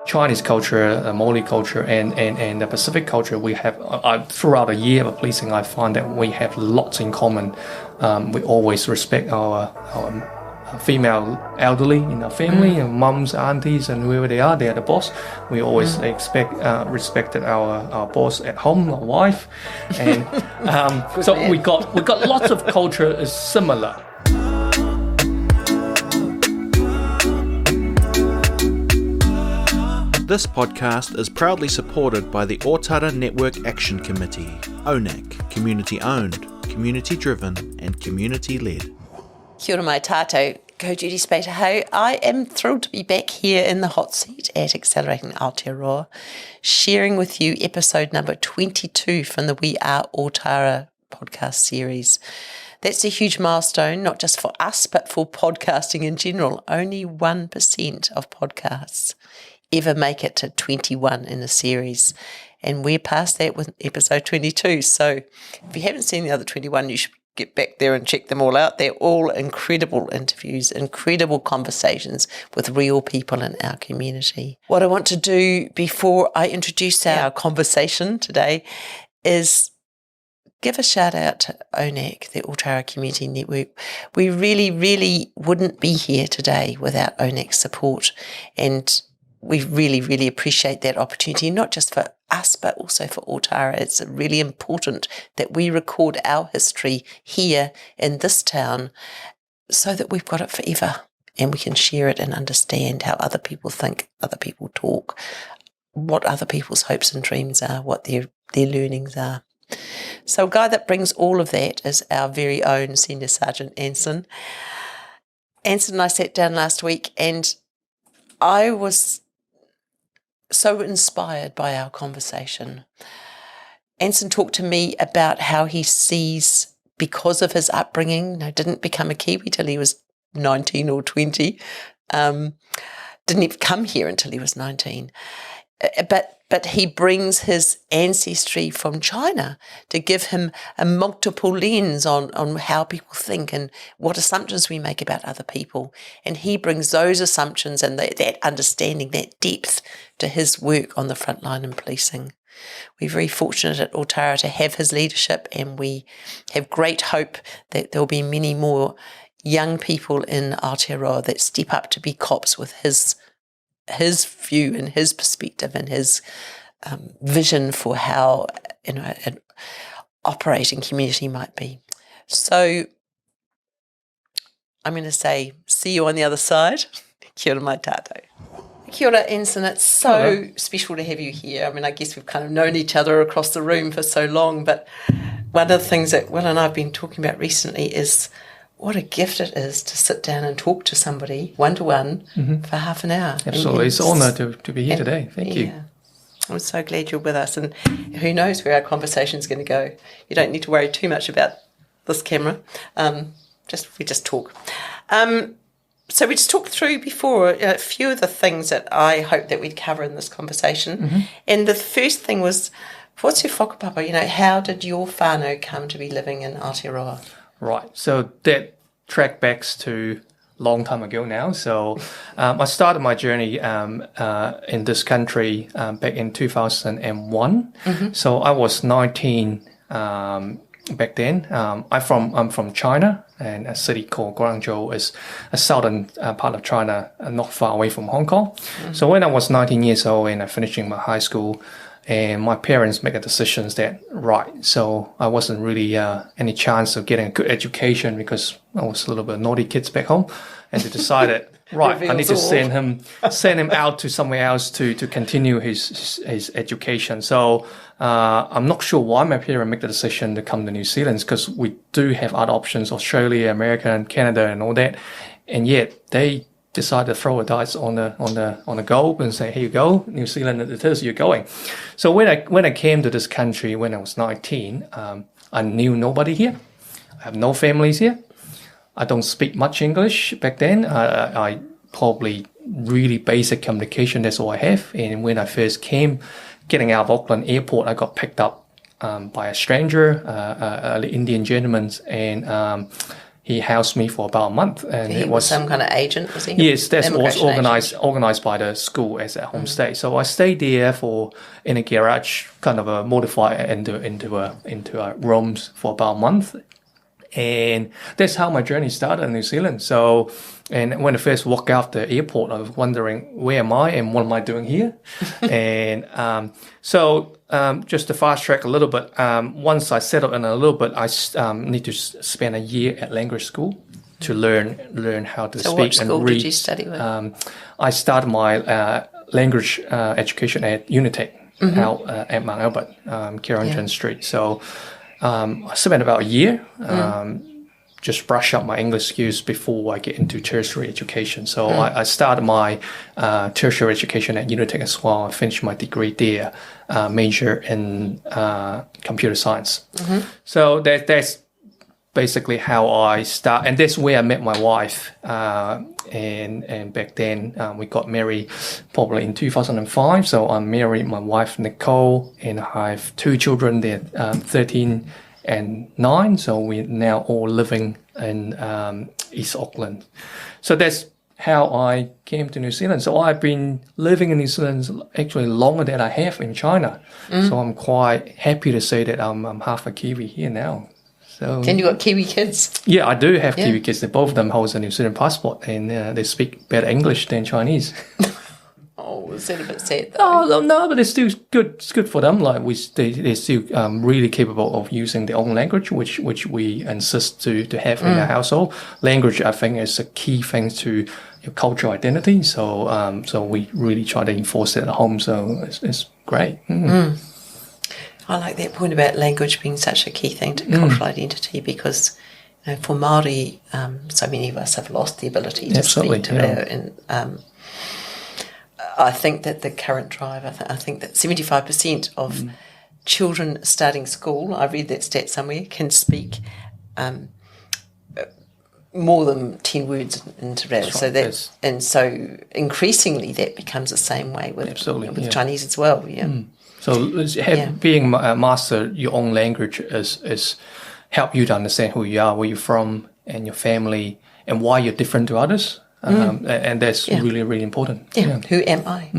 Chinese culture, Māori culture, and the Pacific culture, we have, throughout a year of policing, I find that we have lots in common. We always respect our female elderly in our family, and mums, aunties, and whoever they are the boss. We always respected our boss at home, our wife, and so we got lots of culture is similar. This podcast is proudly supported by the Ōtara Network Action Committee, ōNAC, community-owned, community-driven and community-led. Kia ora mai tātou, ko Judy Spater hau. I am thrilled to be back here in the hot seat at Accelerating Aotearoa, sharing with you episode number 22 from the We Are Ōtara podcast series. That's a huge milestone, not just for us, but for podcasting in general. Only 1% of podcasts ever make it to 21 in a series. And we're past that with episode 22. So if you haven't seen the other 21, you should get back there and check them all out. They're all incredible interviews, incredible conversations with real people in our community. What I want to do before I introduce our conversation today is give a shout out to ōNAC, the Ōtara Community Network. We really, really wouldn't be here today without ōNAC's support, and we really, really appreciate that opportunity, not just for us, but also for Ōtara. It's really important that we record our history here in this town so that we've got it forever and we can share it and understand how other people think, other people talk, what other people's hopes and dreams are, what their learnings are. So a guy that brings all of that is our very own Senior Sergeant Anson. Anson and I sat down last week and I was so inspired by our conversation. Anson talked to me about how he sees, because of his upbringing, didn't become a Kiwi till he was 19 or 20, didn't even come here until he was 19, but he brings his ancestry from China to give him a multiple lens on how people think and what assumptions we make about other people. And he brings those assumptions and that understanding, that depth to his work on the front line in policing. We're very fortunate at Ōtara to have his leadership, and we have great hope that there'll be many more young people in Aotearoa that step up to be cops with his view and his perspective and his vision for how an operating community might be. So I'm going to say, see you on the other side. Kia ora mai tātou. Kia ora, Anson. It's so special to have you here. I mean, I guess we've kind of known each other across the room for so long, but one of the things that Will and I have been talking about recently is what a gift it is to sit down and talk to somebody one-to-one for half an hour. Absolutely. It's an honour to be here today. Thank you. I'm so glad you're with us, and who knows where our conversation is going to go. You don't need to worry too much about this camera. We just talk. So we just talked through before a few of the things that I hope that we'd cover in this conversation. And the first thing was, what's your whakapapa? How did your whānau come to be living in Aotearoa? Right, so that track backs to a long time ago now. So I started my journey in this country back in 2001. So I was 19 back then. I'm from China, and a city called Guangzhou is a southern part of China, not far away from Hong Kong. So when I was 19 years old and I finishing my high school, and my parents make a decision so I wasn't really any chance of getting a good education because I was a little bit naughty kids back home, and they decided, I need to send him out to somewhere else to continue his education. So I'm not sure why my parents make the decision to come to New Zealand, because we do have other options, Australia, America, and Canada, and all that, and yet they decided to throw a dice on the globe and say, here you go, New Zealand, it is, you're going. So when I came to this country when I was 19, I knew nobody here. I have no families here. I don't speak much English back then. I probably really basic communication, that's all I have. And when I first came, getting out of Auckland Airport, I got picked up by a stranger, an Indian gentleman, and he housed me for about a month, and he was some kind of agent, was he? Yes, that was organised by the school as a homestay. So I stayed there in a garage, kind of modified into a rooms for about a month, and that's how my journey started in New Zealand. So, and when I first walked out the airport, I was wondering, where am I and what am I doing here? And just to fast track a little bit, once I settled in a little bit, I need to spend a year at language school to learn how to speak what school and read. Did you study with? I started my language education at Ōtara out at Mount Albert, Carrington Street. So I spent about a year just brush up my English skills before I get into tertiary education. So I started my tertiary education at Ōtara as well. I finished my degree there, major in computer science. So that's basically how I start, and that's where I met my wife. And back then we got married probably in 2005. So I married my wife Nicole, and I have 2 children. They're 13 and 9. So we're now all living in East Auckland. So that's how I came to New Zealand. So I've been living in New Zealand actually longer than I have in China. So I'm quite happy to say that I'm half a Kiwi here now. So, and you got Kiwi kids? Yeah, I do have Kiwi kids. Both of them hold a New Zealand passport, and they speak better English than Chinese. Oh, is that a bit sad though? Oh no, but it's still good. It's good for them. Like they're still really capable of using their own language, which we insist to have in our household. Language, I think, is a key thing to your cultural identity. So we really try to enforce it at home. So it's great. I like that point about language being such a key thing to cultural identity, because for Māori, so many of us have lost the ability to speak to our, and I think that the current drive, I think that 75% of children starting school, I read that stat somewhere, can speak more than 10 words into that. So that's, and so increasingly that becomes the same way with Chinese as well. So being master your own language is help you to understand who you are, where you're from, and your family, and why you're different to others. And that's really, really important. Who am I?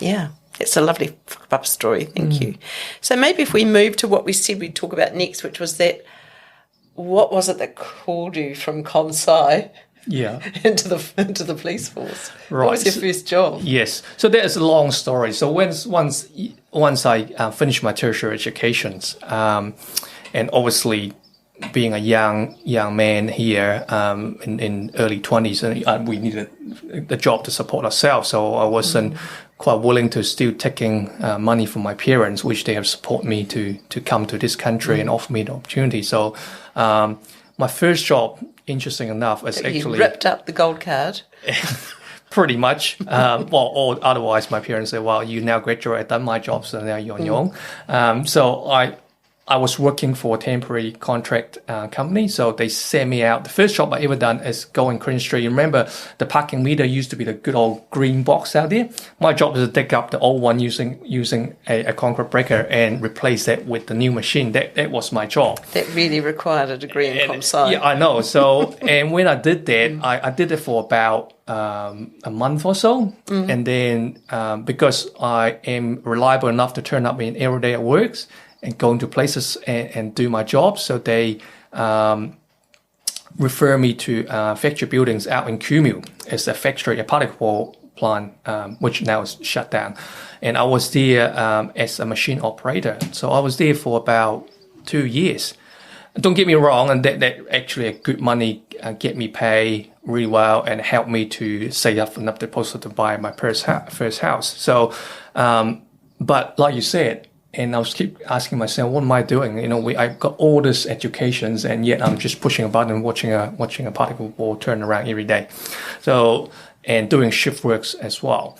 Yeah, it's a lovely up story. Thank you. So maybe if we move to what we said we'd talk about next, which was that, what was it that called you from ComSci into the police force? Right. What was your first job? Yes. So there's a long story. So once I finished my tertiary educations, and obviously being a young man here in early 20s, we needed a job to support ourselves. So I wasn't quite willing to still taking money from my parents, which they have supported me to come to this country and offer me the opportunity. So my first job, interesting enough, is actually... You ripped up the gold card? Pretty much. Or otherwise my parents say, well, you now graduated, done my job, so now you're on your own. So I was working for a temporary contract company, so they sent me out. The first job I ever done is going Queen Street. You remember the parking meter used to be the good old green box out there? My job was to dig up the old one using a concrete breaker and replace that with the new machine. That was my job. That really required a degree in ComSci. Yeah, I know. So, and when I did that, I did it for about a month or so. And then because I am reliable enough to turn up in every day at works, and go into places and do my job. So they refer me to factory buildings out in Kumeu. It's a factory, a particle plant, which now is shut down. And I was there as a machine operator. So I was there for about 2 years. Don't get me wrong, and that actually a good money get me pay really well and helped me to save up enough deposit to buy my first house. So, but like you said, and I was keep asking myself, what am I doing? I've got all this educations, and yet I'm just pushing a button, watching a particle ball turn around every day. So, and doing shift works as well.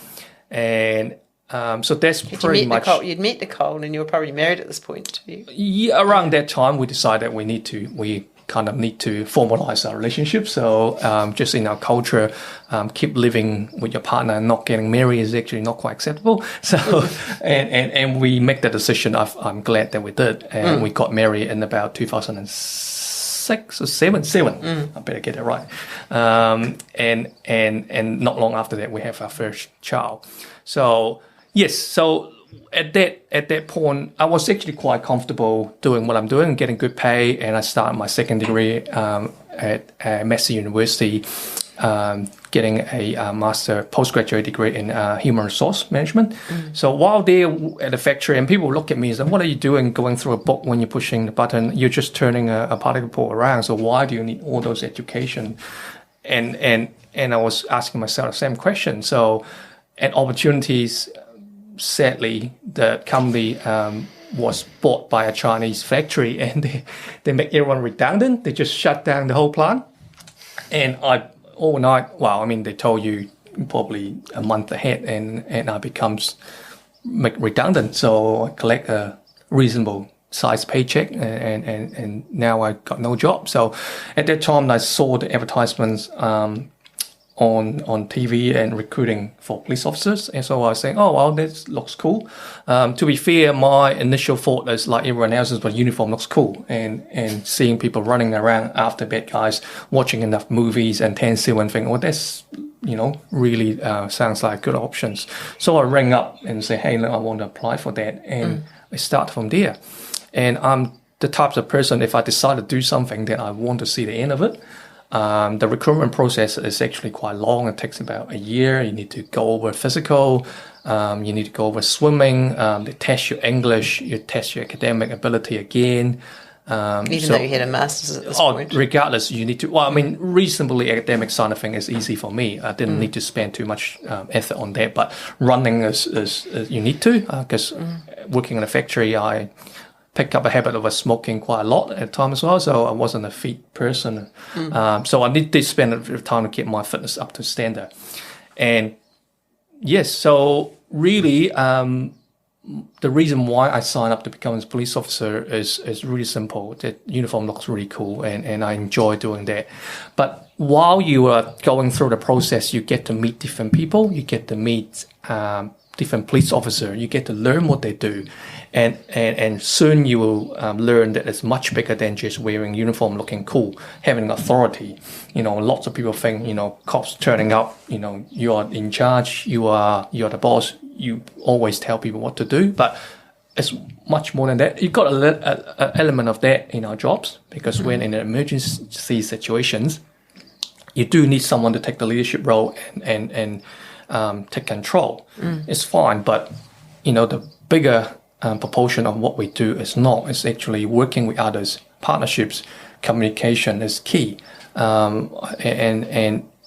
And so that's pretty much... You'd met Nicole, and you were probably married at this point, too. Yeah, around that time, we decided we kind of need to formalize our relationship. So just in our culture, keep living with your partner and not getting married is actually not quite acceptable. So and we make that decision. I'm glad that we did, and we got married in about 2006. 6 or 7. I better get it right. And not long after that, we have our first child. So yes, so at that point, I was actually quite comfortable doing what I'm doing, getting good pay, and I started my second degree at Massey University, getting a master postgraduate degree in human resource management. So while there at the factory, and people look at me and say, "What are you doing going through a book when you're pushing the button? You're just turning a particle board around. So why do you need all those education?" And I was asking myself the same question. So, and opportunities. Sadly, the company was bought by a Chinese factory, and they make everyone redundant. They just shut down the whole plant. And overnight, they told you probably a month ahead, and I becomes redundant. So I collect a reasonable size paycheck, and now I got no job. So at that time, I saw the advertisements on TV and recruiting for police officers, and so I was saying, "Oh, well, that looks cool." To be fair, my initial thought is like everyone else's, but uniform looks cool, and seeing people running around after bad guys, watching enough movies and 10-7 thinking, "Well, that's really sounds like good options." So I rang up and say, "Hey, look, I want to apply for that," and I start from there. And I'm the type of person, if I decide to do something, then I want to see the end of it. The recruitment process is actually quite long. It takes about a year. You need to go over physical. You need to go over swimming. They test your English. You test your academic ability again. Even though you had a master's at this point? Regardless, you need to... reasonably academic side of thing is easy for me. I didn't need to spend too much effort on that. But running is you need to, because working in a factory, I picked up a habit of smoking quite a lot at the time as well, so I wasn't a fit person. So I did spend a bit of time to get my fitness up to standard. And yes, so really the reason why I signed up to become a police officer is really simple. The uniform looks really cool, and I enjoy doing that. But while you are going through the process, you get to meet different people, you get to meet different police officers, you get to learn what they do. And soon you will learn that it's much bigger than just wearing uniform, looking cool, having authority. Lots of people think, cops turning up, you are in charge, you're the boss, you always tell people what to do. But it's much more than that. You've got an element of that in our jobs, because when in emergency situations, you do need someone to take the leadership role and take control. It's fine, but the bigger proportion of what we do is not. It's actually working with others. Partnerships, communication is key. And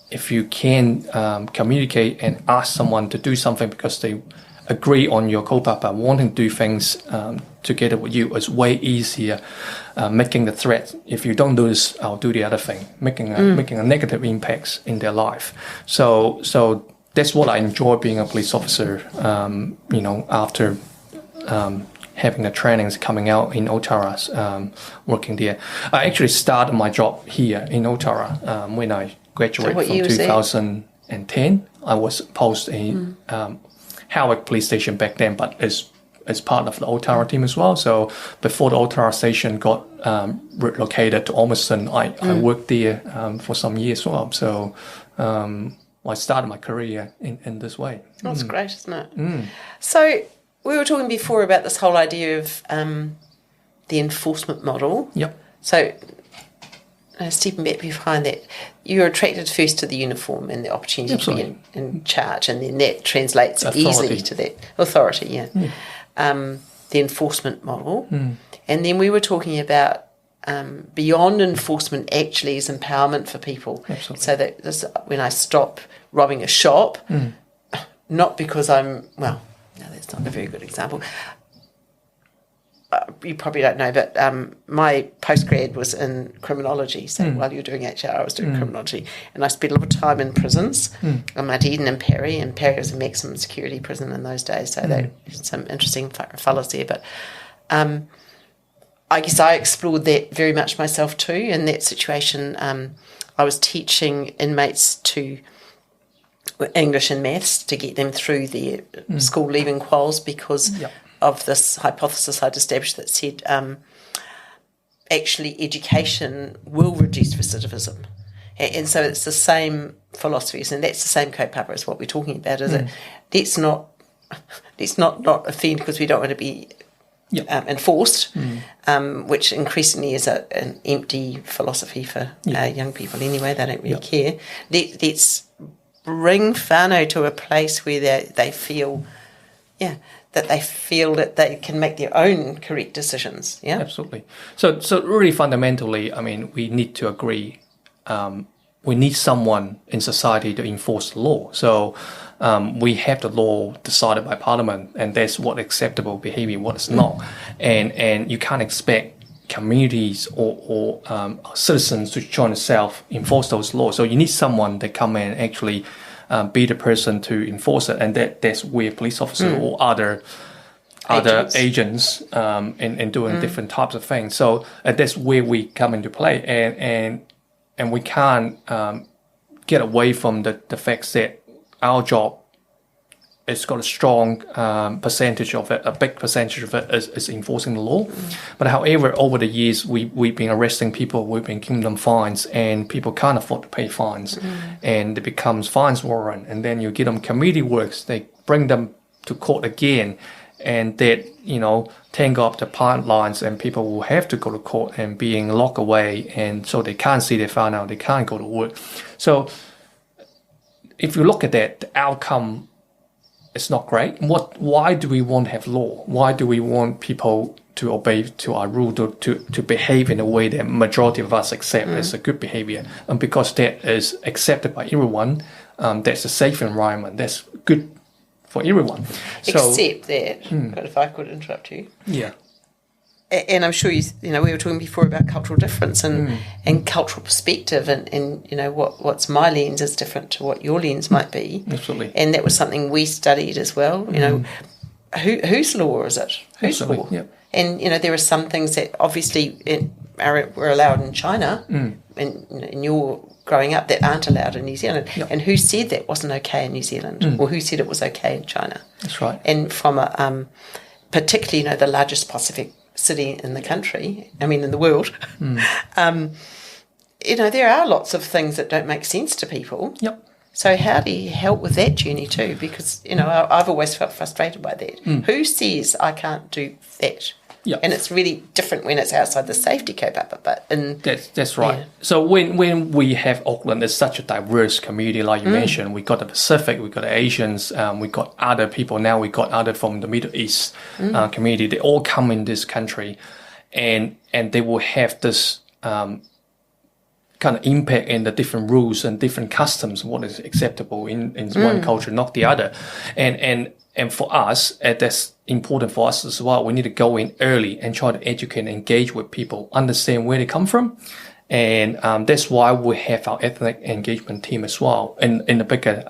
if you can communicate and ask someone to do something because they agree on your kaupapa, wanting to do things together with you, is way easier. Making the threat, if you don't do this, I'll do the other thing. Making a negative impacts in their life. So that's what I enjoy being a police officer. After having the trainings coming out in Ōtara, working there. I actually started my job here in Ōtara when I graduated from 2010. I was posted in Howick Police Station back then, but as part of the Ōtara team as well. So before the Ōtara station got relocated to Ormiston, I worked there for some years as well. So I started my career in this way. That's great, isn't it? So we were talking before about this whole idea of the enforcement model. Yep. So stepping back behind that, you're attracted first to the uniform and the opportunity to be in charge, and then that translates easily to that authority, the enforcement model. And then we were talking about beyond enforcement actually is empowerment for people. Absolutely. So that when I stop robbing a shop, not because no, that's not a very good example. You probably don't know, but my postgrad was in criminology. So while you were doing HR, I was doing criminology. And I spent a lot of time in prisons, at Eden and Perry. And Perry was a maximum security prison in those days. So there were some interesting fellows there. But I guess I explored that very much myself too. In that situation, I was teaching inmates to English and maths to get them through their school leaving quals because of this hypothesis I'd established that said actually education will reduce recidivism. And so it's the same philosophies, and that's the same kaupapa as what we're talking about, is it? Let's not offend because we don't want to be enforced, which increasingly is an empty philosophy for young people anyway. They don't really care. Let's bring whānau to a place where they feel, that they feel that they can make their own correct decisions. Yeah, absolutely. So really fundamentally, I mean, we need to agree. We need someone in society to enforce the law. So we have the law decided by Parliament, and that's what acceptable behaviour, what is not. And you can't expect communities or citizens to try to self-enforce those laws. So you need someone that come in and actually be the person to enforce it, and that's where police officers or other agents in doing different types of things. So that's where we come into play, and we can't get away from the fact that our job has got a strong percentage of it, a big percentage of it is enforcing the law. But however, over the years, we've been arresting people, we've been giving them fines, and people can't afford to pay fines. And it becomes fines warrant, and then you give them committee works, they bring them to court again, and that, tangle up the pipelines, and people will have to go to court and being locked away, and so they can't see their whānau, they can't go to work. So if you look at that, the outcome is not great. Why do we want to have law? Why do we want people to obey to our rule, to behave in a way that majority of us accept as a good behavior? And because that is accepted by everyone, that's a safe environment, that's good for everyone. Except that, but if I could interrupt you. Yeah. And I'm sure we were talking before about cultural difference and cultural perspective, and what's my lens is different to what your lens might be. Absolutely. And that was something we studied as well. Whose law is it? Whose law? Yep. And there are some things that obviously were allowed in China, and in your growing up, that aren't allowed in New Zealand. Yep. And who said that wasn't okay in New Zealand, or who said it was okay in China? That's right. And from particularly, the largest Pacific city in the country, in the world, there are lots of things that don't make sense to people. Yep. So how do you help with that journey too? Because, I've always felt frustrated by that. Who says I can't do that? Yep. And it's really different when it's outside the safety kaupapa, but that's right. Yeah. So when we have Auckland, it's such a diverse community, like you mentioned. We got the Pacific, we got the Asians, we got other people. Now we got other from the Middle East community. They all come in this country, and they will have this kind of impact in the different rules and different customs. What is acceptable in one culture, not the other, and for us, that's important for us as well. We need to go in early and try to educate and engage with people, understand where they come from. And that's why we have our ethnic engagement team as well. In the bigger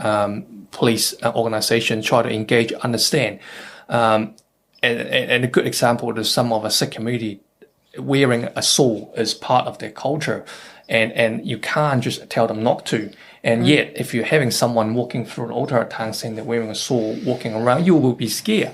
police organization, try to engage, understand. And a good example is some of our Sikh community wearing a sword is part of their culture. And you can't just tell them not to. And yet, if you're having someone walking through an Ōtara town saying they're wearing a sword, walking around, you will be scared.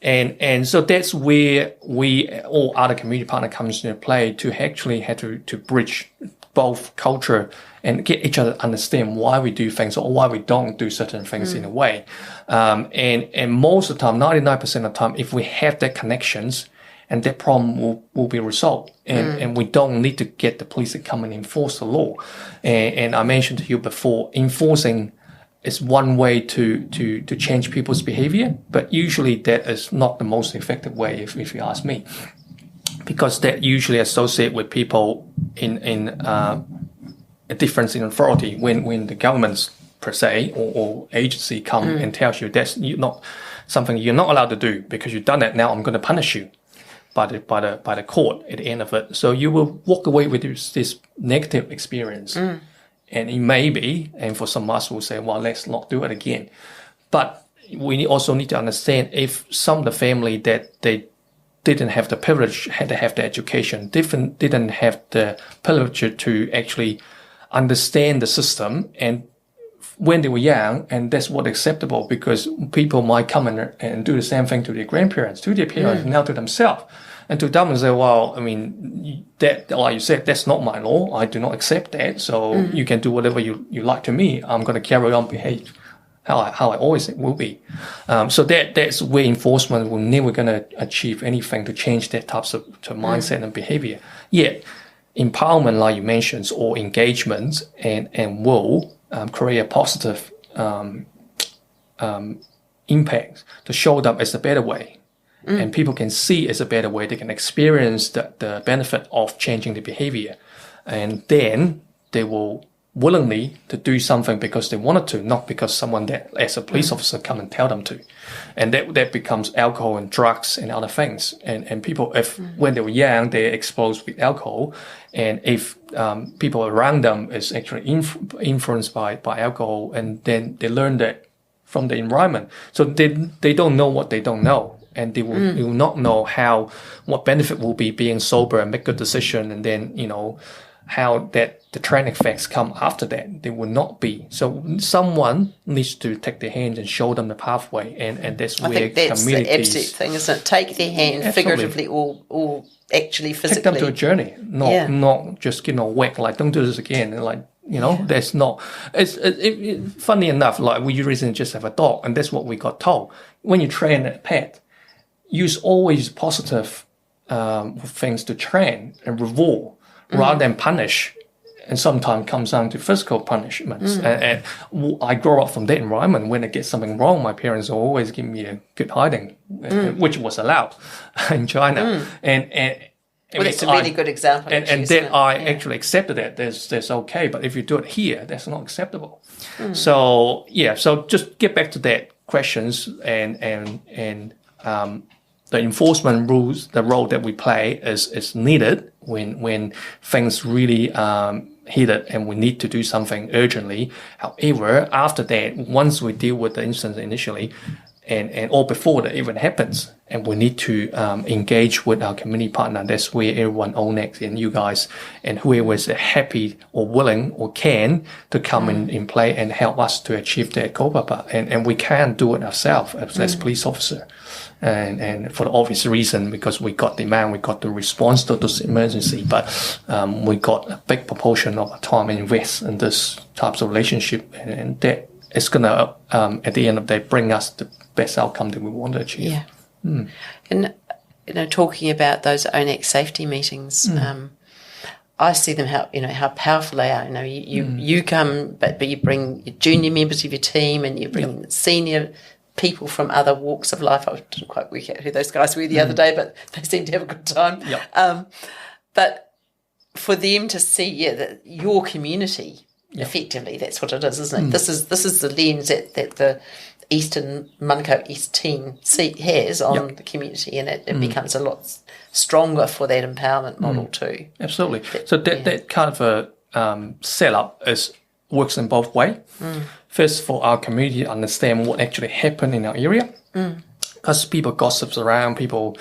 And so that's where all other community partner comes into play, to actually have to bridge both culture and get each other to understand why we do things or why we don't do certain things in a way. And most of the time, 99% of the time, if we have that connections, and that problem will be resolved. And we don't need to get the police to come and enforce the law. And I mentioned to you before, enforcing is one way to change people's behavior, but usually that is not the most effective way, if you ask me. Because that usually associate with people in a difference in authority when the governments per se or agency come and tells you that's not something you're not allowed to do because you've done it, now I'm going to punish you by the court at the end of it. So you will walk away with this negative experience. And it may be, and for some of us will say, well, let's not do it again. But we also need to understand, if some of the family that they didn't have the privilege, had to have the education, didn't have the privilege to actually understand the system and when they were young, and that's what acceptable, because people might come and do the same thing to their grandparents, to their parents, now to themselves. And to them and say, well, I mean, that, like you said, that's not my law. I do not accept that. So you can do whatever you like to me. I'm going to carry on behave how I always will be. So that's where enforcement will never going to achieve anything to change that types of mindset and behavior. Yet, empowerment, like you mentioned, or engagement and will create a positive impact to show them as a better way. And people can see as a better way. They can experience the benefit of changing the behavior. And then they will willingly to do something because they wanted to, not because someone that as a police officer come and tell them to. And that becomes alcohol and drugs and other things. And people, if when they were young, they're exposed with alcohol, and if people around them is actually influenced by alcohol, and then they learn that from the environment. So they don't know what they don't know. And they will not know what benefit will be being sober and make good decision, and then, how that the trend effects come after that. They will not be. So someone needs to take their hand and show them the pathway, and that's where communities... I think that's the absolute thing, isn't it? Take their hand, figuratively or actually physically. Take them to a journey, not just, whack, like, don't do this again, and like, that's not... It's funny enough, like, we recently just have a dog, and that's what we got told. When you train a pet, use always positive things to train and reward rather than punish, and sometimes comes down to physical punishments. And I grew up from that environment. When I get something wrong, my parents will always give me a good hiding, which was allowed in China. Well, that's a really good example. And then I actually accepted that. That's okay. But if you do it here, that's not acceptable. So just get back to that questions and the enforcement rules, the role that we play is needed when things really heated and we need to do something urgently. However, after that, once we deal with the instance initially, and or before that even happens, and we need to engage with our community partner. That's where everyone, ōNAC and you guys and whoever is happy or willing or can to come in play and help us to achieve that kaupapa. And we can't do it ourselves as police officer. And for the obvious reason, because we got demand, we got the response to this emergency, but we got a big proportion of our time invest in this types of relationship, and that is going to, at the end of the day, bring us the best outcome that we want to achieve. Yeah. And, talking about those ōNAC safety meetings, I see them how powerful they are. You come, but you bring your junior members of your team, and you bring senior people from other walks of life. I didn't quite work out who those guys were the other day, but they seem to have a good time. But for them to see, that your community, effectively, that's what it is, isn't it? This is the lens that the Eastern Manukau East team has on the community, and it becomes a lot stronger for that empowerment model too. Absolutely. So that kind of a setup works in both ways. First, for our community to understand what actually happened in our area, because people gossips around, people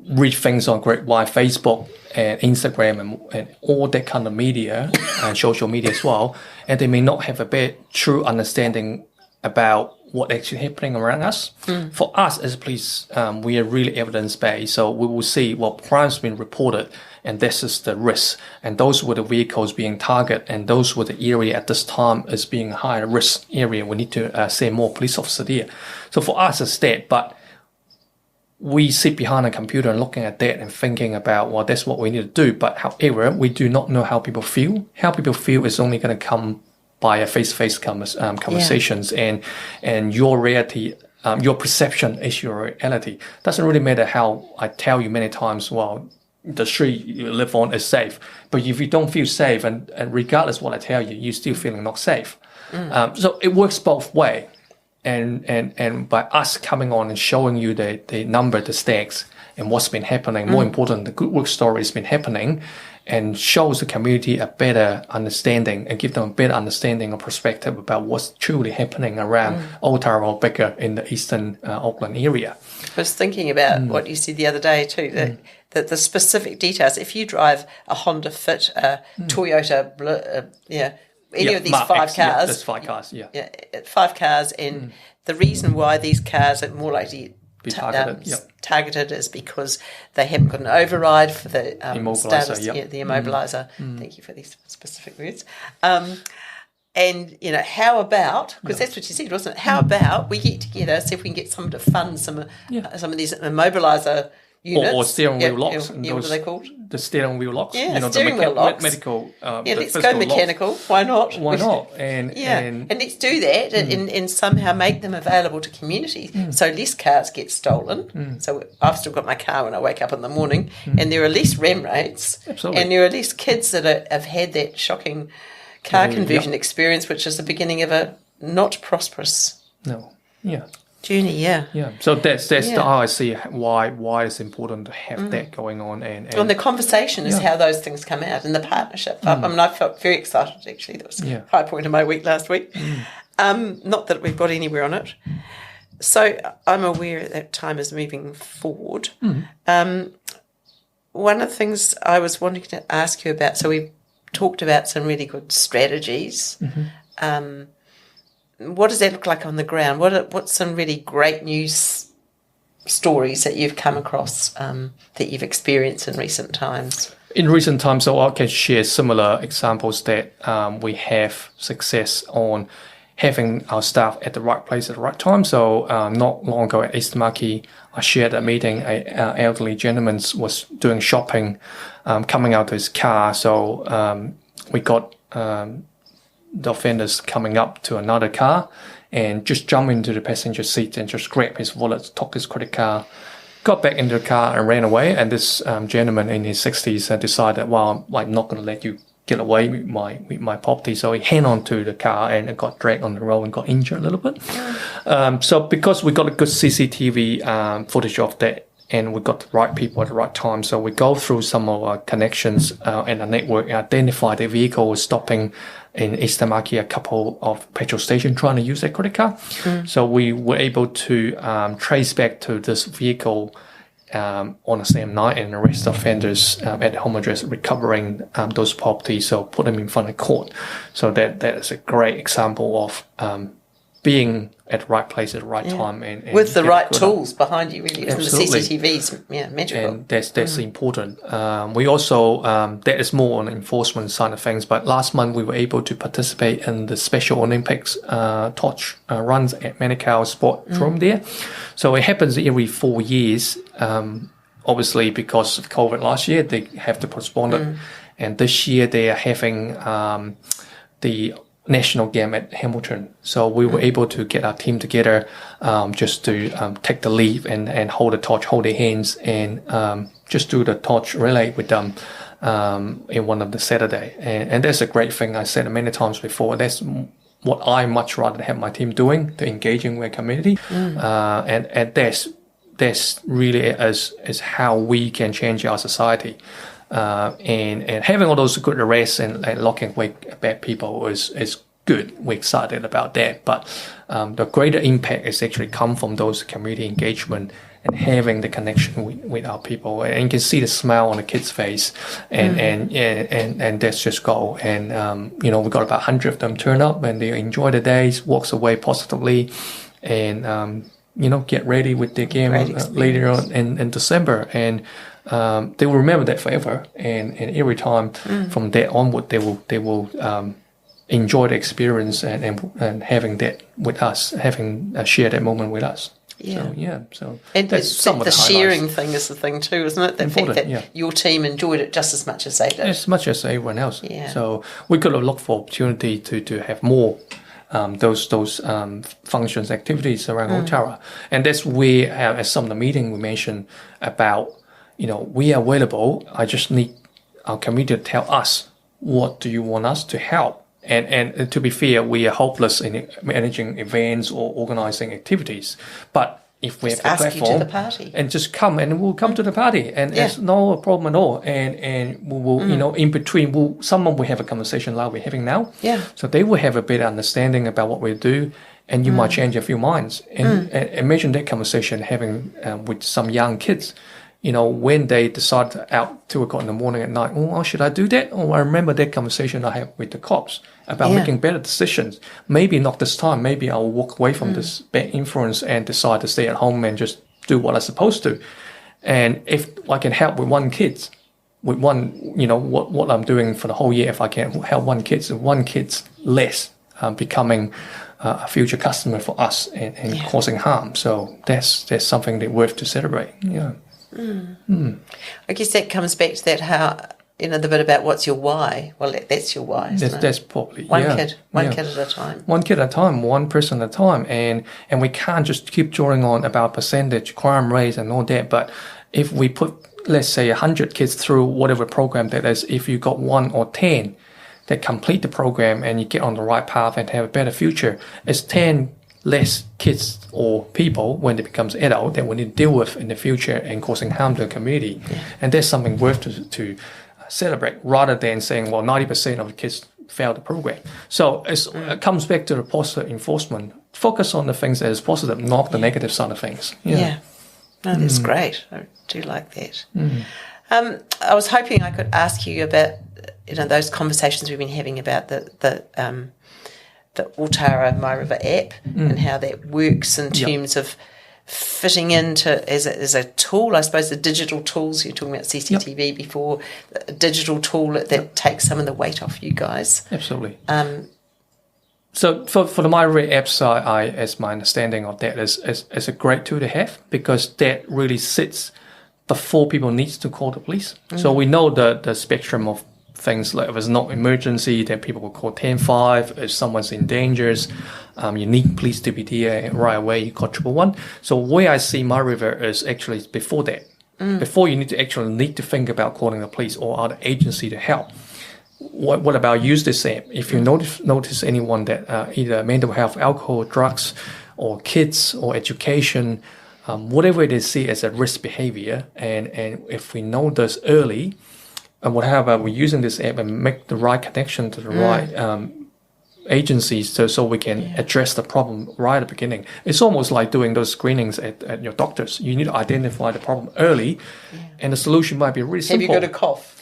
read things on grapevine, Facebook and Instagram and all that kind of media and social media as well, and they may not have a true understanding about what actually happening around us. For us as police, we are really evidence-based, so we will see what crimes been reported, and this is the risk, and those were the vehicles being targeted, and those were the area at this time as being a higher risk area. We need to send more police officers there. So for us it's that, but we sit behind a computer and looking at that and thinking about, well, that's what we need to do. But however, we do not know how people feel. How people feel is only going to come by a face-to-face conversations, and your reality, your perception is your reality. Doesn't really matter how I tell you many times, well, the street you live on is safe. But if you don't feel safe, and regardless what I tell you, you're still feeling not safe. So it works both ways. And by us coming on and showing you the number, the stakes, and what's been happening, more important, the good work story has been happening, and shows the community a better understanding and give them a better understanding or perspective about what's truly happening around Ōtara bigger in the eastern Auckland area. I was thinking about what you said the other day too, that the specific details. If you drive a Honda Fit, a Toyota, any of these 5 cars. Yeah, there's 5 cars, Yeah, 5 cars, and the reason why these cars are more likely be targeted, targeted is because they haven't got an override for the immobiliser, the immobiliser. Thank you for these specific words. And, you know, how about, because that's what you said, wasn't it? How about we get together, see if we can get someone to fund some of these immobiliser units. Or steering wheel locks. What are they called? The steering wheel locks. Yeah, steering wheel locks. Medical. Let's go mechanical. Locks. Why not? Why not? And let's do that and somehow make them available to communities so less cars get stolen. So I've still got my car when I wake up in the morning, and there are less RAM rates. Absolutely. And there are less kids that have had that shocking car conversion experience, which is the beginning of a not prosperous journey. Yeah. So that's how I see why it's important to have that going on. And the conversation is how those things come out and the partnership. I mean, I felt very excited, actually. That was a high point of my week last week. Not that we've got anywhere on it. So I'm aware that time is moving forward. One of the things I was wanting to ask you about, so we've talked about some really good strategies. What does that look like on the ground? What's some really great news stories that you've come across that you've experienced in recent times? In recent times, so I can share similar examples that we have success on having our staff at the right place at the right time. So not long ago at Eastamaki, I shared a meeting. An elderly gentleman was doing shopping, coming out to his car. So we got the offenders coming up to another car and just jump into the passenger seat and just grab his wallet, took his credit card, got back into the car and ran away. And this gentleman in his 60s decided, well, I'm not going to let you get away with my property. So he hung on to the car and it got dragged on the road and got injured a little bit. So because we got a good CCTV footage of that, and we got the right people at the right time, so we go through some of our connections and the network, identify the vehicle was stopping in Eastamaki, a couple of petrol stations trying to use their credit card. So we were able to trace back to this vehicle on the same night and arrest offenders at the home address, recovering those properties, so put them in front of court. So that is a great example of being at the right place at the right time. And with the right tools behind you, really. Absolutely. The CCTV's magical. And that's important. We also, that is more on the enforcement side of things, but last month we were able to participate in the Special Olympics torch runs at Manukau Sport Room there. So it happens every 4 years. Obviously, because of COVID last year, they have to postpone it. And this year they are having the national game at Hamilton. So we were able to get our team together just to take the lead and hold the torch, hold their hands, and just do the torch relay with them in one of the Saturday. And that's a great thing. I said it many times before. That's what I much rather have my team doing, to engaging with community. And that's really is how we can change our society. And having all those good arrests and locking away bad people is good. We're excited about that. But the greater impact is actually come from those community engagement and having the connection with our people. And you can see the smile on the kids' face, and that's just go. And we got about 100 of them turn up and they enjoy the days, walks away positively, and get ready with their game later on in December. And they will remember that forever, and every time from that onward, they will enjoy the experience and having that with us, having shared that moment with us. So and that's some of the sharing highlights. Thing is the thing too, isn't it? The Important, fact that your team enjoyed it just as much as they did, as much as everyone else. Yeah. So we could have looked for opportunity to have more those functions, activities around Ōtara, and that's where at some of the meeting we mentioned about. We are available. I just need our community to tell us, what do you want us to help? And to be fair, we are hopeless in managing events or organizing activities. But if we just have a ask platform, you to the party. and just come and we'll come to the party, and there's no problem at all. And we will, in between, someone will have a conversation like we're having now. Yeah. So they will have a better understanding about what we do. And you might change a few minds. And imagine that conversation having with some young kids. when they decide to out 2 o'clock in the morning at night, oh, should I do that? Oh, I remember that conversation I had with the cops about making better decisions. Maybe not this time. Maybe I'll walk away from this bad influence and decide to stay at home and just do what I'm supposed to. And if I can help with one kid, with one, what I'm doing for the whole year, if I can help one kid's less becoming a future customer for us and causing harm. So that's something that's worth to celebrate. Yeah. I guess that comes back to that how, the bit about what's your why. Well, that's your why, isn't it? That's probably, one kid at a time. One kid at a time, one person at a time. And we can't just keep drawing on about percentage, crime rates and all that. But if we put, let's say, 100 kids through whatever program that is, if you got 1 or 10 that complete the program and you get on the right path and have a better future, it's 10 less kids or people when they becomes adult that we need to deal with in the future and causing harm to the community. And that's something worth to celebrate, rather than saying, 90% of the kids fail the program. So it comes back to the positive enforcement. Focus on the things that is positive, not the negative side of things. No, that's great. I do like that. I was hoping I could ask you about those conversations we've been having about the Ōtara My River app and how that works in terms of fitting into as a tool. I suppose the digital tools, you're talking about CCTV before, a digital tool that takes some of the weight off you guys. Absolutely. So for the My River apps, I as my understanding of that is a great tool to have, because that really sits before people need to call the police. So we know the spectrum of things, like if it's not emergency, then people will call 10-5. If someone's in danger, you need police to be there right away, you call 111. So where I see My River is actually before that. Before you need to think about calling the police or other agency to help. What about use this app? If you notice anyone that either mental health, alcohol, drugs, or kids or education, whatever they see as a risk behavior, and if we know this early, and whatever, we're using this app and make the right connection to the right agencies so we can address the problem right at the beginning. It's almost like doing those screenings at your doctors. You need to identify the problem early, and the solution might be really simple. Have you got a cough?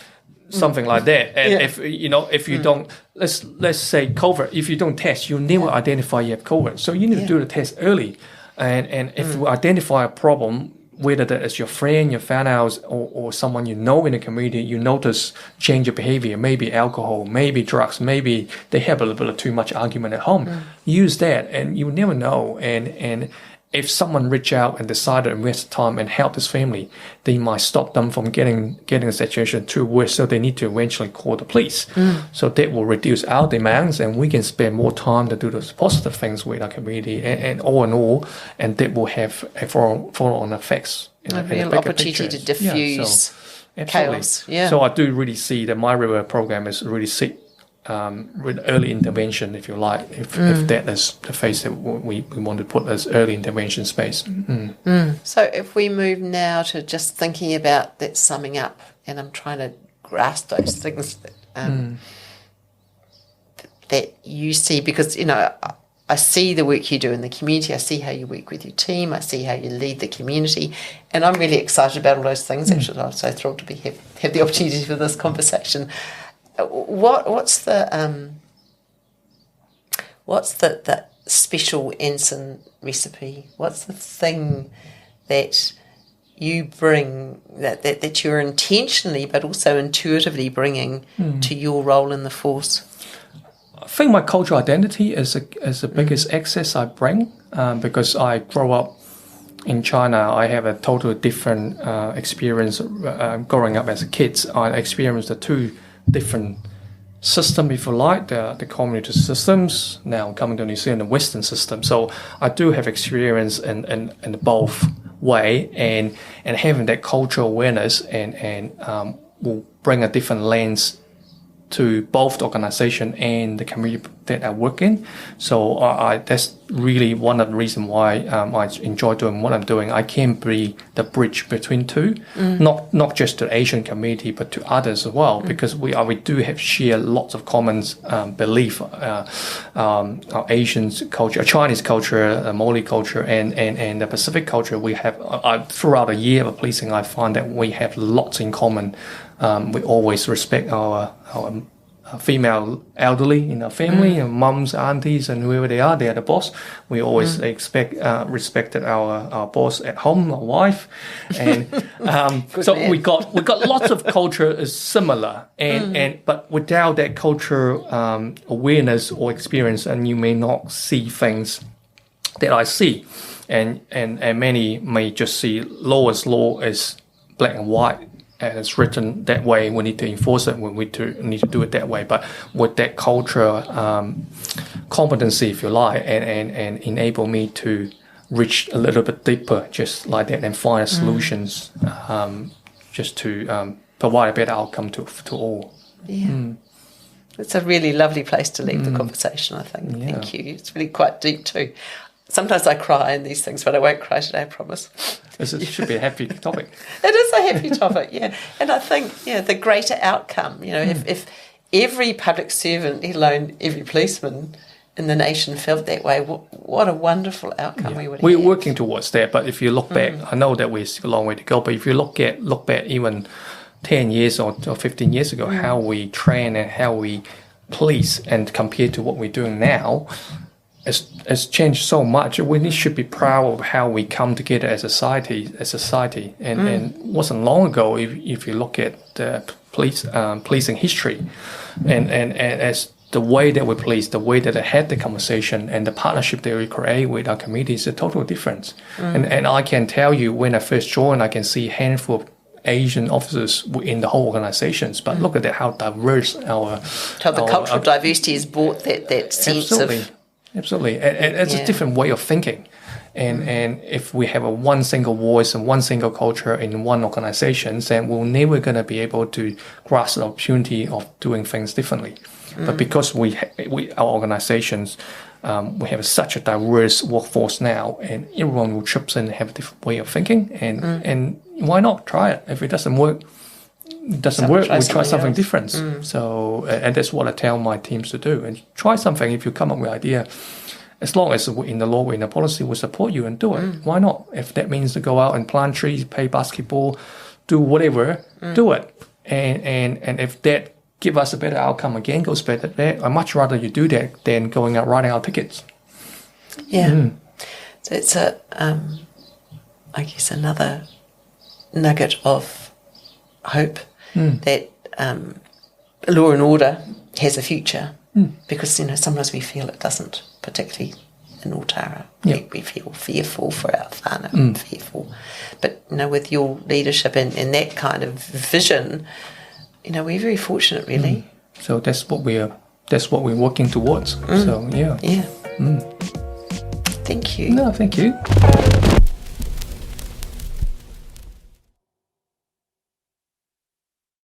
Something like that. And if you don't, let's say COVID, if you don't test, you'll never identify you have COVID. So you need to do the test early. And if you identify a problem, whether that is your friend, your fan house, or someone you know in the community, you notice change of behavior, maybe alcohol, maybe drugs, maybe they have a little bit of too much argument at home. Use that, and you never know. And if someone reach out and decide to invest time and help this family, they might stop them from getting the situation too worse. So they need to eventually call the police. So that will reduce our demands, and we can spend more time to do those positive things with our community, and all in all, and that will have a follow-on effects. A real opportunity to diffuse chaos. So I do really see that My River program is really with early intervention, if you like, if that is the phase that we want to put as early intervention space. So if we move now to just thinking about that summing up, and I'm trying to grasp those things that you see, because, I see the work you do in the community, I see how you work with your team, I see how you lead the community, and I'm really excited about all those things. Actually, I'm so thrilled to have the opportunity for this conversation. What's the special Anson recipe? What's the thing that you bring that you're intentionally but also intuitively bringing to your role in the force? I think my cultural identity is the biggest access I bring, because I grew up in China. I have a totally different experience growing up as a kid. I experienced the two different system, if you like, the community systems. Now coming to New Zealand, the Western system. So I do have experience in both way, and having that cultural awareness and will bring a different lens to both the organization and the that I work in. So that's really one of the reasons why I enjoy doing what I'm doing. I can be the bridge between two, not just the Asian community, but to others as well, because we do have share lots of common belief, our Asian culture, Chinese culture, Māori culture, and the Pacific culture. We have throughout a year of policing, I find that we have lots in common. We always respect our female elderly in our family, and mums, aunties, and whoever they are the boss. We always respected our boss at home, our wife, and so we got lots of culture is similar, but without that culture awareness or experience, and you may not see things that I see, and many may just see law as black and white. And it's written that way. We need to enforce it. We need to do it that way. But with that culture competency, if you like, and enable me to reach a little bit deeper, just like that, and find solutions, just to provide a better outcome to all. Yeah. It's a really lovely place to leave the conversation, I think. Yeah. Thank you. It's really quite deep too. Sometimes I cry in these things, but I won't cry today, I promise. It should be a happy topic. It is a happy topic, yeah. And I think, the greater outcome, if every public servant, let alone every policeman in the nation felt that way, what a wonderful outcome we would have. We're working towards that, but if you look back, I know that we're still a long way to go, but if you look back even 10 years or 15 years ago, how we train and how we police, and compared to what we're doing now, it's changed so much. We should be proud of how we come together as a society. And wasn't long ago, if you look at the policing history, and as the way that we police, the way that I had the conversation, and the partnership that we create with our community is a total difference. And I can tell you, when I first joined, I can see a handful of Asian officers in the whole organizations, but look at that, how diverse the cultural diversity has brought that sense of. Absolutely, and it's a different way of thinking, and if we have one single voice and one single culture in one organization, then we're never going to be able to grasp the opportunity of doing things differently. But because our organizations, we have such a diverse workforce now, and everyone will chip in and have a different way of thinking, and why not try it? If it doesn't work, we try something different. So, and that's what I tell my teams to do. And try something. If you come up with an idea, as long as in the law, in the policy, we support you and do it. Why not? If that means to go out and plant trees, play basketball, do whatever, do it. And if that give us a better outcome, again goes back to that, I'd much rather you do that than going out writing our tickets. Yeah. So it's I guess another nugget of hope that law and order has a future, because sometimes we feel it doesn't, particularly in Ōtara. We feel fearful for our whānau, fearful. But with your leadership and that kind of vision, we're very fortunate, really. So that's what we're working towards. So yeah. Thank you. No, thank you.